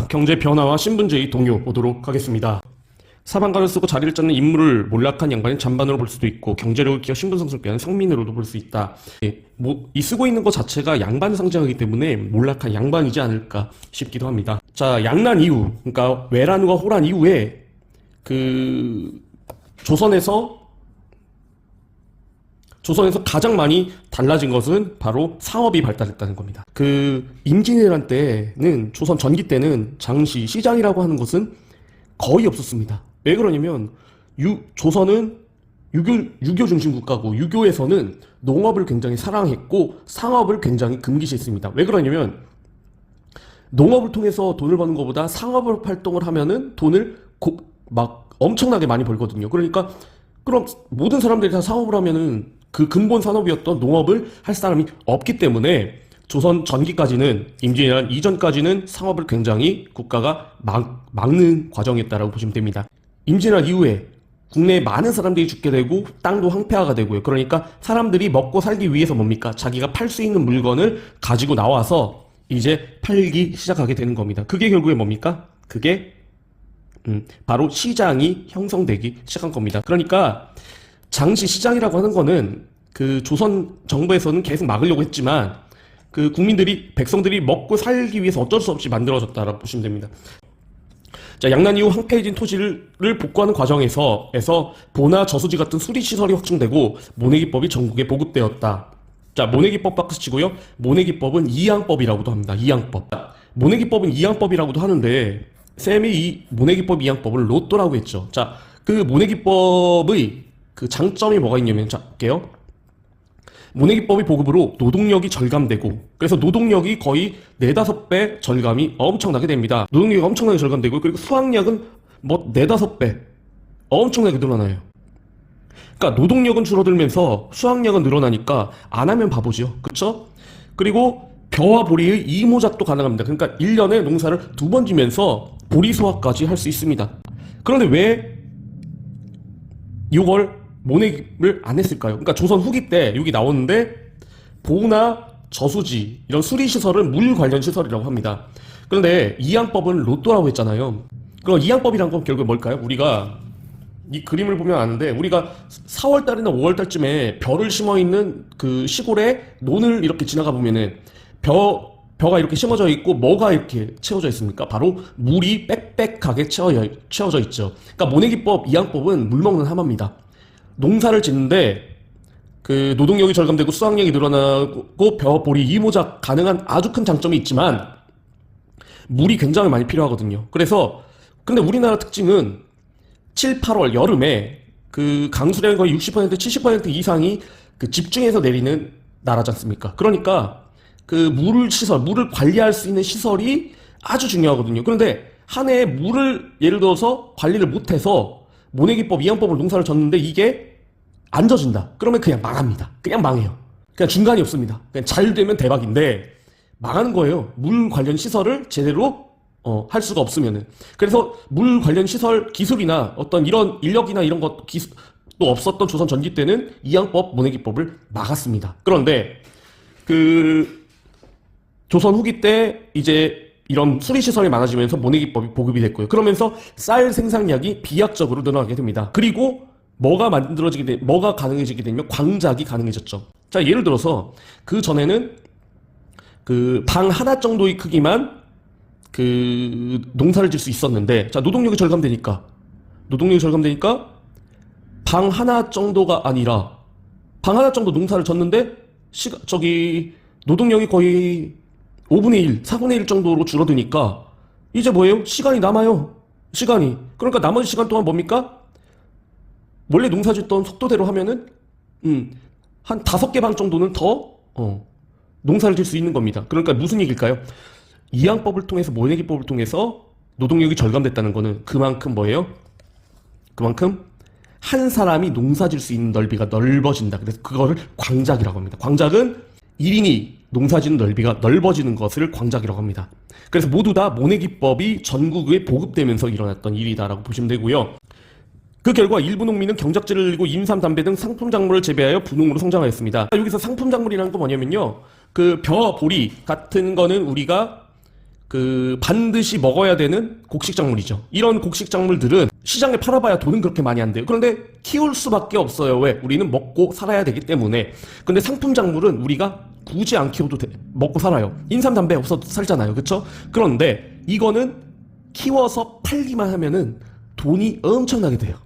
경제 변화와 신분제의 동요 보도록 하겠습니다. 사방간을 쓰고 자리를 찾는 인물을 몰락한 양반인 잔반으로 볼 수도 있고 경제력을 기어 신분성스럽게 하는 성민으로도 볼 수 있다. 이 쓰고 있는 것 자체가 양반을 상징하기 때문에 몰락한 양반이지 않을까 싶기도 합니다. 자, 양난 이후, 그러니까 외란과 호란 이후에 조선에서 가장 많이 달라진 것은 바로 상업이 발달했다는 겁니다. 임진왜란 때는, 조선 전기 때는 장시, 시장이라고 하는 것은 거의 없었습니다. 왜 그러냐면 조선은 유교 중심 국가고, 유교에서는 농업을 굉장히 사랑했고 상업을 굉장히 금기시했습니다. 왜 그러냐면 농업을 통해서 돈을 버는 것보다 상업 활동을 하면은 돈을 막 엄청나게 많이 벌거든요. 그러니까 그럼 모든 사람들이 다 상업을 하면은 그 근본 산업이었던 농업을 할 사람이 없기 때문에 조선 전기까지는, 임진왜란 이전까지는 상업을 굉장히 국가가 막는 과정이었다라고 보시면 됩니다. 임진왜란 이후에 국내에 많은 사람들이 죽게 되고 땅도 황폐화가 되고요. 그러니까 사람들이 먹고 살기 위해서 뭡니까? 자기가 팔 수 있는 물건을 가지고 나와서 이제 팔기 시작하게 되는 겁니다. 그게 결국에 뭡니까? 그게 바로 시장이 형성되기 시작한 겁니다. 그러니까 장시 시장이라고 하는 거는 조선 정부에서는 계속 막으려고 했지만 백성들이 먹고 살기 위해서 어쩔 수 없이 만들어졌다라고 보시면 됩니다. 자, 양난 이후 황폐해진 토지를 복구하는 과정에서 보나 저수지 같은 수리시설이 확충되고 모내기법이 전국에 보급되었다. 자, 모내기법 박스치고요. 모내기법은 이양법이라고도 합니다. 이양법. 모내기법은 이양법이라고도 하는데 쌤이 이 모내기법 이양법을 로또라고 했죠. 자, 모내기법의 장점이 뭐가 있냐면, 자, 볼게요. 모내기법의 보급으로 노동력이 절감되고, 그래서 노동력이 거의 4-5배 절감이 엄청나게 됩니다. 노동력이 엄청나게 절감되고, 그리고 수확량은 4-5배 엄청나게 늘어나요. 그러니까 노동력은 줄어들면서 수확량은 늘어나니까 안 하면 바보죠. 그쵸? 그리고 벼와 보리의 이모작도 가능합니다. 그러니까 1년에 농사를 2번 지면서 보리 수확까지 할 수 있습니다. 그런데 왜 이걸 모내기를 안 했을까요? 그러니까 조선 후기 때 여기 나오는데 보나 저수지 이런 수리시설은 물 관련 시설이라고 합니다. 그런데 이양법은 로또라고 했잖아요. 그럼 이양법이란 건 결국에 뭘까요? 우리가 이 그림을 보면 아는데, 우리가 4월달이나 5월달쯤에 벼를 심어있는 시골에 논을 이렇게 지나가 보면은 벼가 이렇게 심어져 있고 뭐가 이렇게 채워져 있습니까? 바로 물이 빽빽하게 채워져 있죠. 그러니까 모내기법 이양법은 물 먹는 하마입니다. 농사를 짓는데 노동력이 절감되고 수확량이 늘어나고 벼, 보리, 이모작 가능한 아주 큰 장점이 있지만 물이 굉장히 많이 필요하거든요. 근데 우리나라 특징은 7, 8월 여름에 강수량의 거의 60%, 70% 이상이 집중해서 내리는 나라지 않습니까? 그러니까 물을 관리할 수 있는 시설이 아주 중요하거든요. 그런데 한 해에 물을 예를 들어서 관리를 못해서 모내기법 이양법을 농사를 졌는데 이게 안 져진다. 그러면 그냥 망합니다. 그냥 망해요. 그냥 중간이 없습니다. 그냥 잘 되면 대박인데 망하는 거예요. 물 관련 시설을 제대로 할 수가 없으면은. 그래서 물 관련 시설 기술이나 어떤 이런 인력이나 이런 것 또 없었던 조선 전기 때는 이양법 모내기법을 막았습니다. 그런데 조선 후기 때 이제 이런 수리시설이 많아지면서 모내기법이 보급이 됐고요. 그러면서 쌀 생산량이 비약적으로 늘어나게 됩니다. 그리고 뭐가 가능해지게 되면 광작이 가능해졌죠. 자, 예를 들어서 전에는 방 하나 정도의 크기만 농사를 질 수 있었는데, 자, 노동력이 절감되니까 방 하나 정도가 아니라 방 하나 정도 농사를 졌는데 노동력이 거의 5분의 1, 4분의 1 정도로 줄어드니까 이제 뭐예요? 시간이 남아요. 그러니까 나머지 시간 동안 뭡니까? 원래 농사 짓던 속도대로 하면은 한 5개 방 정도는 더 농사를 질 수 있는 겁니다. 그러니까 무슨 얘기일까요? 이양법을 통해서, 모내기법을 통해서 노동력이 절감됐다는 거는 그만큼 뭐예요? 그만큼 한 사람이 농사 질 수 있는 넓이가 넓어진다. 그래서 그거를 광작이라고 합니다. 광작은 1인이 농사짓는 넓이가 넓어지는 것을 광작이라고 합니다. 그래서 모두 다 모내기법이 전국에 보급되면서 일어났던 일이다라고 보시면 되고요. 그 결과 일부 농민은 경작지를 늘리고 인삼, 담배 등 상품 작물을 재배하여 부농으로 성장하였습니다. 여기서 상품 작물이라는 건 뭐냐면요, 벼, 보리 같은 거는 우리가 반드시 먹어야 되는 곡식작물이죠. 이런 곡식작물들은 시장에 팔아봐야 돈은 그렇게 많이 안 돼요. 그런데 키울 수밖에 없어요. 왜? 우리는 먹고 살아야 되기 때문에. 근데 상품작물은 우리가 굳이 안 키워도 먹고 살아요. 인삼, 담배 없어도 살잖아요. 그쵸? 그런데 이거는 키워서 팔기만 하면은 돈이 엄청나게 돼요.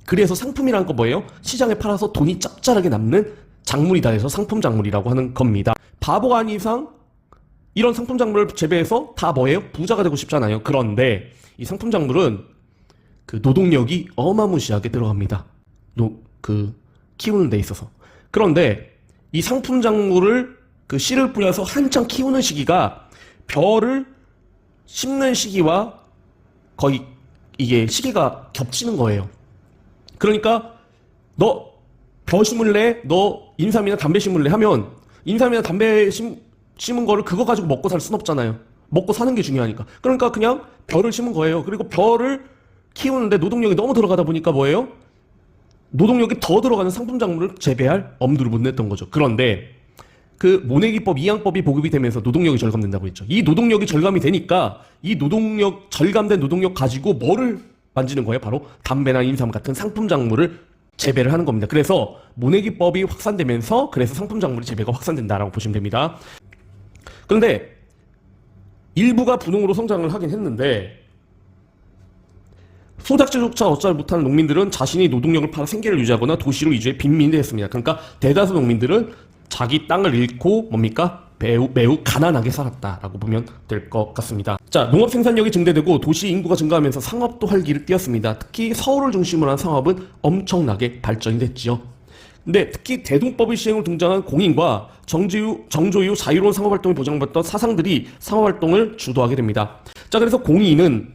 그래서 상품이란 거 뭐예요? 시장에 팔아서 돈이 짭짤하게 남는 작물이다 해서 상품작물이라고 하는 겁니다. 바보가 아닌 이상 이런 상품작물을 재배해서 다 뭐예요? 부자가 되고 싶잖아요. 그런데 이 상품작물은 노동력이 어마무시하게 들어갑니다. 키우는 데 있어서. 그런데 이 상품작물을 씨를 뿌려서 한창 키우는 시기가 벼를 심는 시기와 거의 이게 시기가 겹치는 거예요. 그러니까 너 벼 심을래? 너 인삼이나 담배 심을래? 하면 인삼이나 담배 심은 거를 그거 가지고 먹고 살 순 없잖아요. 먹고 사는 게 중요하니까. 그러니까 그냥 벼를 심은 거예요. 그리고 벼를 키우는데 노동력이 너무 들어가다 보니까 뭐예요? 노동력이 더 들어가는 상품작물을 재배할 엄두를 못 냈던 거죠. 그런데 모내기법, 이양법이 보급이 되면서 노동력이 절감된다고 했죠. 이 노동력이 절감이 되니까 이 절감된 노동력 가지고 뭐를 만지는 거예요? 바로 담배나 인삼 같은 상품작물을 재배를 하는 겁니다. 그래서 모내기법이 확산되면서 그래서 상품작물의 재배가 확산된다라고 보시면 됩니다. 그런데 일부가 분홍으로 성장을 하긴 했는데 소작제조차 어찌 못하는 농민들은 자신이 노동력을 팔아 생계를 유지하거나 도시로 이주해 빈민이 했습니다. 그러니까 대다수 농민들은 자기 땅을 잃고 매우 가난하게 살았다라고 보면 될 것 같습니다. 자, 농업 생산력이 증대되고 도시 인구가 증가하면서 상업도 활기를 띠었습니다. 특히 서울을 중심으로 한 상업은 엄청나게 발전이 됐지요. 근데 특히 대동법의 시행으로 등장한 공인과 정조 이후 자유로운 상업활동을 보장받던 사상들이 상업활동을 주도하게 됩니다. 자, 그래서 공인은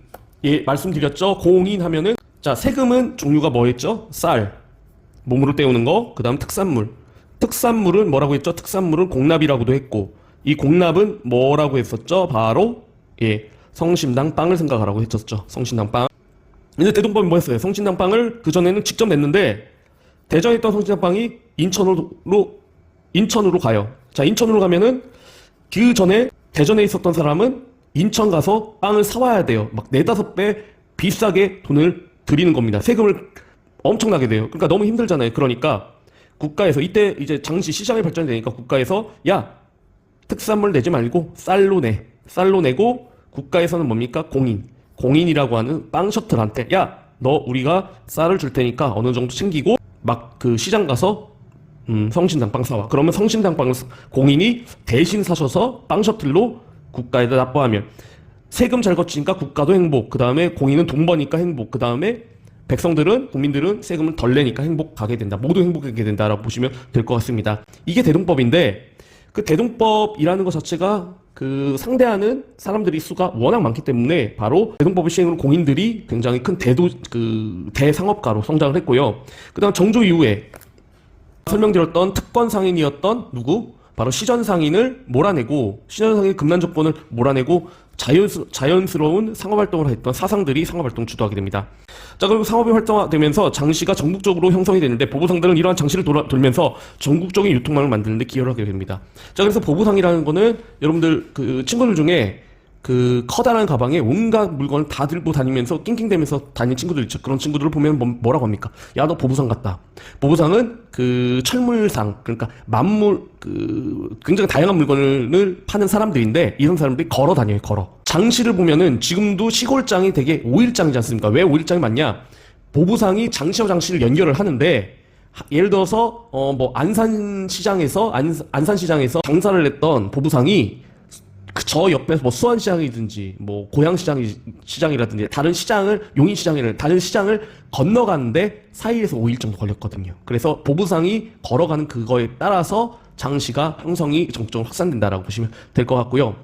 말씀드렸죠. 공인 하면은 세금은 종류가 뭐였죠? 쌀, 몸으로 때우는 거, 그 다음 특산물. 특산물은 뭐라고 했죠? 특산물은 공납이라고도 했고 이 공납은 뭐라고 했었죠? 바로 성심당 빵을 생각하라고 했었죠. 성심당 빵. 근데 대동법이 뭐였어요? 성심당 빵을 그전에는 직접 냈는데 대전에 있던 성심당 빵이 인천으로 가요. 자, 인천으로 가면은 그 전에 대전에 있었던 사람은 인천 가서 빵을 사와야 돼요. 막 4-5배 비싸게 돈을 들이는 겁니다. 세금을 엄청나게 돼요. 그러니까 너무 힘들잖아요. 그러니까 국가에서 이때 이제 당시 시장이 발전이 되니까 국가에서 특산물 내지 말고 쌀로 내고 국가에서는 뭡니까? 공인이라고 하는 빵 셔틀한테 너 우리가 쌀을 줄 테니까 어느 정도 챙기고 시장 가서 성심당 빵 사와. 그러면 성심당 빵을 공인이 대신 사셔서 빵 셔틀로 국가에다 납부하면 세금 잘 거치니까 국가도 행복, 그 다음에 공인은 돈 버니까 행복, 그 다음에 국민들은 세금을 덜 내니까 행복하게 된다. 모두 행복하게 된다라고 보시면 될 것 같습니다. 이게 대동법인데 대동법이라는 것 자체가 상대하는 사람들이 수가 워낙 많기 때문에 바로 대동법의 시행으로 공인들이 굉장히 큰 대상업가로 성장을 했고요. 그 다음 정조 이후에 설명드렸던 특권 상인이었던 바로 시전상인을 몰아내고 시전상인 금난조건을 몰아내고 자연스러운 상업활동을 했던 사상들이 상업활동을 주도하게 됩니다. 자, 그리고 상업이 활성화되면서 장시가 전국적으로 형성이 되는데 보부상들은 이러한 장시를 돌면서 전국적인 유통망을 만드는 데 기여를 하게 됩니다. 자, 그래서 보부상이라는 거는 여러분들 친구들 중에 커다란 가방에 온갖 물건을 다 들고 다니면서 낑낑대면서 다니는 친구들 있죠. 그런 친구들을 보면 뭐라고 합니까? 야, 너 보부상 같다. 보부상은 철물상, 그러니까 굉장히 다양한 물건을 파는 사람들인데 이런 사람들이 걸어 다녀요. 장시를 보면은 지금도 시골장이 되게 5일장이지 않습니까? 왜 5일장이 맞냐? 보부상이 장시와 장시를 연결을 하는데 예를 들어서 안산시장에서 장사를 했던 보부상이 저 옆에서 수원시장이든지 고양시장이라든지 용인시장이라든지 다른 시장을 건너가는데 사이에서 5일 정도 걸렸거든요. 그래서 보부상이 걸어가는 그거에 따라서 장시가 형성이 전국적으로 확산된다라고 보시면 될 것 같고요.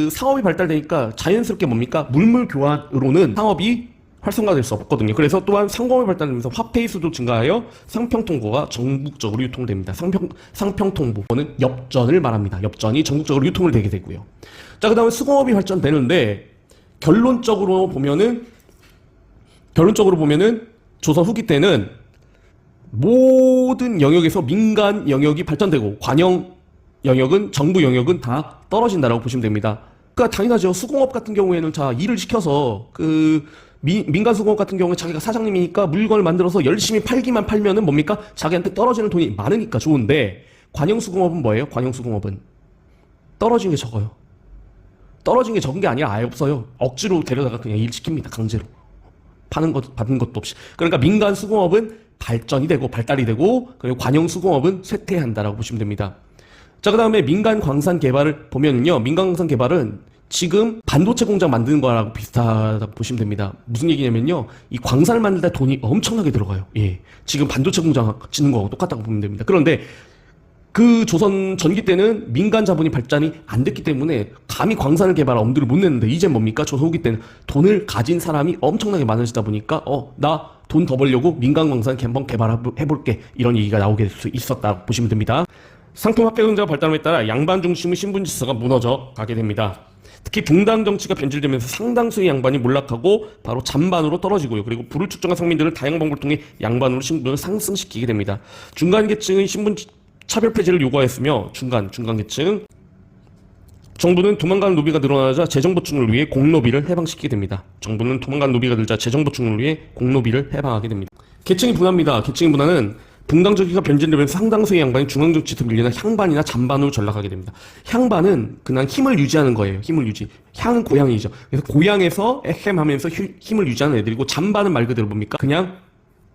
상업이 발달되니까 자연스럽게 물물 교환으로는 상업이 활성화될 수 없거든요. 그래서 또한 상공업이 발달되면서 화폐의 수도 증가하여 상평통보가 전국적으로 유통됩니다. 상평통보는 엽전을 말합니다. 엽전이 전국적으로 유통을 되게 되고요. 자, 그 다음에 수공업이 발전되는데 결론적으로 보면은 조선 후기 때는 모든 영역에서 민간 영역이 발전되고 관영 영역은 정부 영역은 다 떨어진다라고 보시면 됩니다. 그러니까 당연하죠. 수공업 같은 경우에는 자 일을 시켜서 그 민간 수공업 같은 경우는 자기가 사장님이니까 물건을 만들어서 열심히 팔기만 팔면은 뭡니까? 자기한테 떨어지는 돈이 많으니까 좋은데 관영 수공업은 뭐예요? 관영 수공업은 떨어진 게 적어요. 떨어진 게 적은 게 아니라 아예 없어요. 억지로 데려다가 그냥 일 시킵니다. 강제로. 파는 것, 받는 것도 없이. 그러니까 민간 수공업은 발전이 되고 발달이 되고 그리고 관영 수공업은 쇠퇴한다라고 보시면 됩니다. 자, 그 다음에 민간 광산 개발을 보면은요. 민간 광산 개발은 지금 반도체 공장 만드는 거랑 비슷하다고 보시면 됩니다. 무슨 얘기냐면요. 이 광산을 만들 때 돈이 엄청나게 들어가요. 예. 지금 반도체 공장 짓는 거하고 똑같다고 보면 됩니다. 그런데 그 조선 전기 때는 민간 자본이 발전이 안 됐기 때문에 감히 광산을 개발할 엄두를 못 냈는데 이제 뭡니까? 조선 후기 때는 돈을 가진 사람이 엄청나게 많아지다 보니까 나 돈 더 벌려고 민간 광산 한번 개발해볼게 이런 얘기가 나오게 될 수 있었다고 보시면 됩니다. 상품 합계 경제가 발달함에 따라 양반 중심의 신분 질서가 무너져 가게 됩니다. 특히 붕당 정치가 변질되면서 상당수의 양반이 몰락하고 바로 잔반으로 떨어지고요. 그리고 부를 축적한 상민들은 다양한 방법을 통해 양반으로 신분을 상승시키게 됩니다. 중간 계층의 신분 차별 폐지를 요구하였으며 중간 계층 정부는 도망가는 노비가 늘어나자 재정 보충을 위해 공노비를 해방시키게 됩니다. 정부는 도망가는 노비가 늘자 재정 보충을 위해 공노비를 해방하게 됩니다. 계층이 분화입니다. 계층의 분화는 붕당정치가 변질되면서 상당수의 양반이 중앙정치에서 밀리는 향반이나 잔반으로 전락하게 됩니다. 향반은 그냥 힘을 유지하는 거예요. 힘을 유지. 향은 고향이죠. 그래서 고향에서 에헴하면서 힘을 유지하는 애들이고 잔반은 말 그대로 뭡니까? 그냥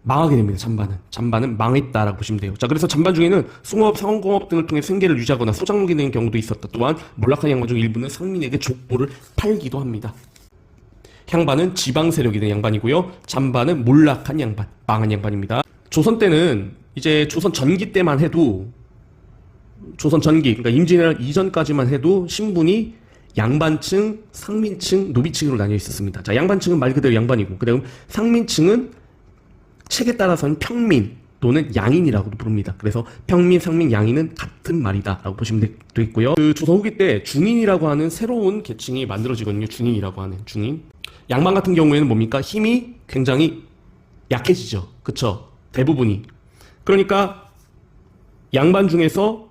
망하게 됩니다. 잔반은 망했다라고 보시면 돼요. 자, 그래서 잔반 중에는 숭어업, 상공업 등을 통해 생계를 유지하거나 소장록이 되는 경우도 있었다. 또한 몰락한 양반 중 일부는 상민에게 족보를 팔기도 합니다. 향반은 지방 세력이 된 양반이고요. 잔반은 몰락한 양반, 망한 양반입니다. 조선 때는 이제 조선 전기 때만 해도 조선 전기, 그러니까 임진왜란 이전까지만 해도 신분이 양반층, 상민층, 노비층으로 나뉘어 있었습니다. 자, 양반층은 말 그대로 양반이고, 그다음 상민층은 책에 따라서는 평민 또는 양인이라고도 부릅니다. 그래서 평민, 상민, 양인은 같은 말이다라고 보시면 되겠고요. 그 조선 후기 때 중인이라고 하는 새로운 계층이 만들어지거든요. 중인이라고 하는 중인. 양반 같은 경우에는 뭡니까? 힘이 굉장히 약해지죠. 그쵸? 대부분이. 그러니까 양반 중에서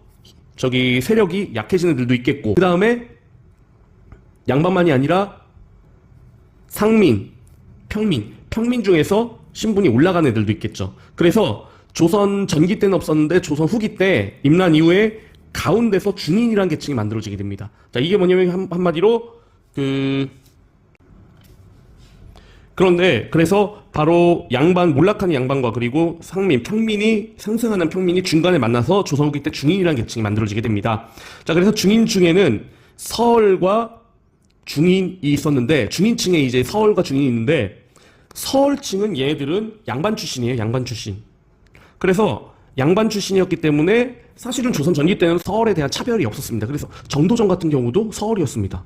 저기 세력이 약해지는 애들도 있겠고, 그 다음에 양반만이 아니라 상민, 평민 중에서 신분이 올라가는 애들도 있겠죠. 그래서 조선 전기 때는 없었는데 조선 후기 때 임란 이후에 가운데서 중인이라는 계층이 만들어지게 됩니다. 자, 이게 뭐냐면 한마디로 그런데 그래서 바로 몰락하는 양반과 그리고 상민, 평민이 상승하는 평민이 중간에 만나서 조선 후기 때 중인이라는 계층이 만들어지게 됩니다. 자, 그래서 중인 중에는 서얼과 중인이 있었는데 중인층에 이제 서얼과 중인이 있는데 서얼층은 얘네들은 양반 출신이에요. 양반 출신. 그래서 양반 출신이었기 때문에 사실은 조선 전기 때는 서얼에 대한 차별이 없었습니다. 그래서 정도전 같은 경우도 서얼이었습니다.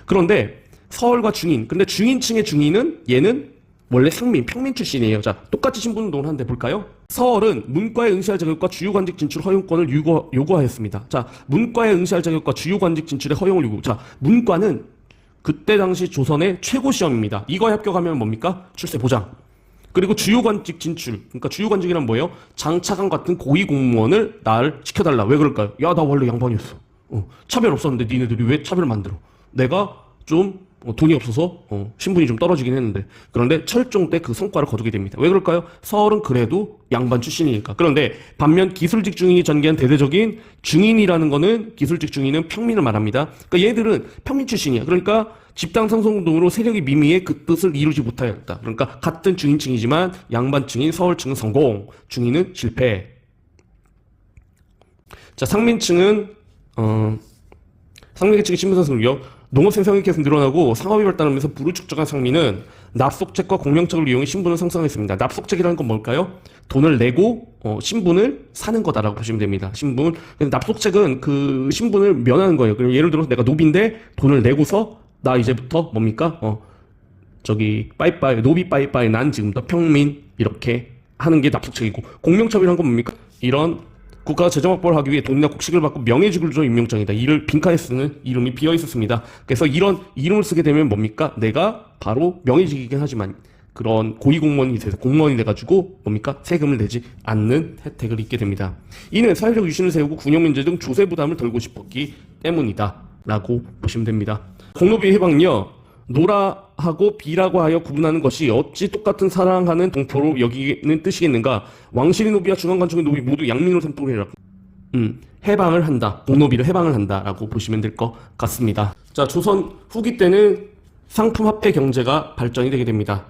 그런데 서얼과 중인, 근데 중인층의 중인은 얘는 원래 상민, 평민 출신이에요. 자, 똑같이 신분운동을 하는데 볼까요? 서얼은 문과에 응시할 자격과 주요관직 진출 허용권을 요구하였습니다. 자, 문과에 응시할 자격과 주요관직 진출의 허용을 요구. 자, 문과는 그때 당시 조선의 최고 시험입니다. 이거에 합격하면 뭡니까? 출세 보장. 그리고 주요관직 진출. 그러니까 주요관직이란 뭐예요? 장차관 같은 고위 공무원을 나를 시켜달라. 왜 그럴까요? 야, 나 원래 양반이었어. 차별 없었는데 니네들이 왜 차별을 만들어? 내가 좀 돈이 없어서 신분이 좀 떨어지긴 했는데, 그런데 철종 때 그 성과를 거두게 됩니다. 왜 그럴까요? 서울은 그래도 양반 출신이니까. 그런데 반면 기술직 중인이 전개한 대대적인 중인이라는 거는, 기술직 중인은 평민을 말합니다. 그러니까 얘들은 평민 출신이야. 그러니까 집단 상승운동으로 세력이 미미해 그 뜻을 이루지 못하였다. 그러니까 같은 중인층이지만 양반층인 서울층은 성공, 중인은 실패. 자, 상민층은 상민계층의 신분상승을 위해 농업 생산이 계속 늘어나고 상업이 발달하면서 부를 축적한 상민은 납속책과 공명책을 이용해 신분을 상승했습니다. 납속책이라는 건 뭘까요? 돈을 내고 신분을 사는 거다라고 보시면 됩니다. 신분. 납속책은 그 신분을 면하는 거예요. 그럼 예를 들어서 내가 노비인데 돈을 내고서 나 이제부터 뭡니까? 빠이빠이, 노비 빠이빠이, 난 지금부터 평민, 이렇게 하는 게 납속책이고, 공명첩이라는 건 뭡니까? 이런 국가가 재정 확보를 하기 위해 돈이나 곡식을 받고 명예직을 줘 임명장이다. 이를 빈칸에 쓰는 이름이 비어 있었습니다. 그래서 이런 이름을 쓰게 되면 뭡니까? 내가 바로 명예직이긴 하지만 그런 고위공무원이 돼서 공무원이 돼가지고 뭡니까? 세금을 내지 않는 혜택을 입게 됩니다. 이는 사회적 유신을 세우고 군용 면제 등 조세 부담을 덜고 싶었기 때문이다 라고 보시면 됩니다. 공노비 해방은요, 노라하고 비라고 하여 구분하는 것이 어찌 똑같은 사랑하는 동포로 여기는 뜻이겠는가? 왕실의 노비와 중앙관청의 노비 모두 양민으로 삼도록 해라. 해방을 한다. 공노비를 해방을 한다라고 보시면 될 것 같습니다. 자, 조선 후기 때는 상품화폐 경제가 발전이 되게 됩니다.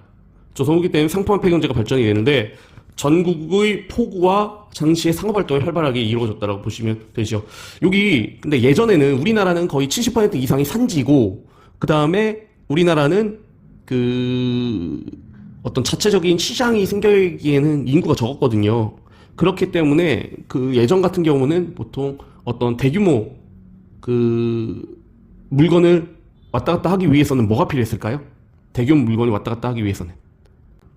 조선 후기 때는 상품화폐 경제가 발전이 되는데 전국의 포구와 장시의 상업활동이 활발하게 이루어졌다고 보시면 되죠. 여기 근데 예전에는 우리나라는 거의 70% 이상이 산지고 그 다음에 우리나라는 그 어떤 자체적인 시장이 생기기에는 인구가 적었거든요. 그렇기 때문에 그 예전 같은 경우는 보통 어떤 대규모 그 물건을 왔다 갔다 하기 위해서는 뭐가 필요했을까요? 대규모 물건이 왔다 갔다 하기 위해서는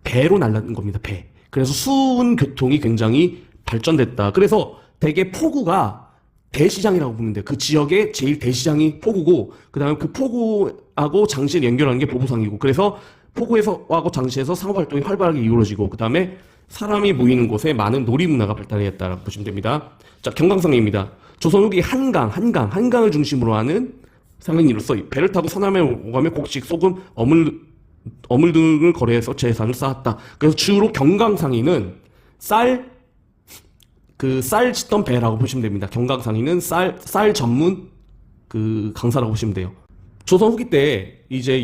배로 날라는 겁니다. 배. 그래서 수운 교통이 굉장히 발전됐다. 그래서 대개 포구가 대시장이라고 보면 돼요. 그 지역의 제일 대시장이 포구고, 그 다음에 그 포구하고 장시를 연결하는 게 보부상이고, 그래서 포구에서 하고 장시에서 상업활동이 활발하게 이루어지고, 그 다음에 사람이 모이는 곳에 많은 놀이문화가 발달했다라고 보시면 됩니다. 자, 경강상입니다. 조선 후기 한강을 중심으로 하는 상인으로서 배를 타고 서남에 오가며 곡식, 소금, 어물 등을 거래해서 재산을 쌓았다. 그래서 주로 경강상인은 쌀 짓던 배라고 보시면 됩니다. 경강상인은 쌀 전문 그 강사라고 보시면 돼요. 조선 후기 때 이제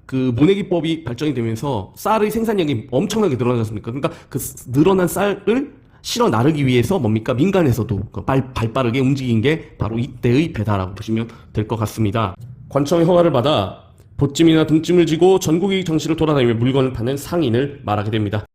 그 모내기법이 발전이 되면서 쌀의 생산량이 엄청나게 늘어나지 않습니까? 그러니까 그 늘어난 쌀을 실어 나르기 위해서 뭡니까? 민간에서도 발빠르게 움직인 게 바로 이때의 배다라고 보시면 될 것 같습니다. 관청의 허가를 받아 보찜이나 등짐을 지고 전국의 장시를 돌아다니며 물건을 파는 상인을 말하게 됩니다.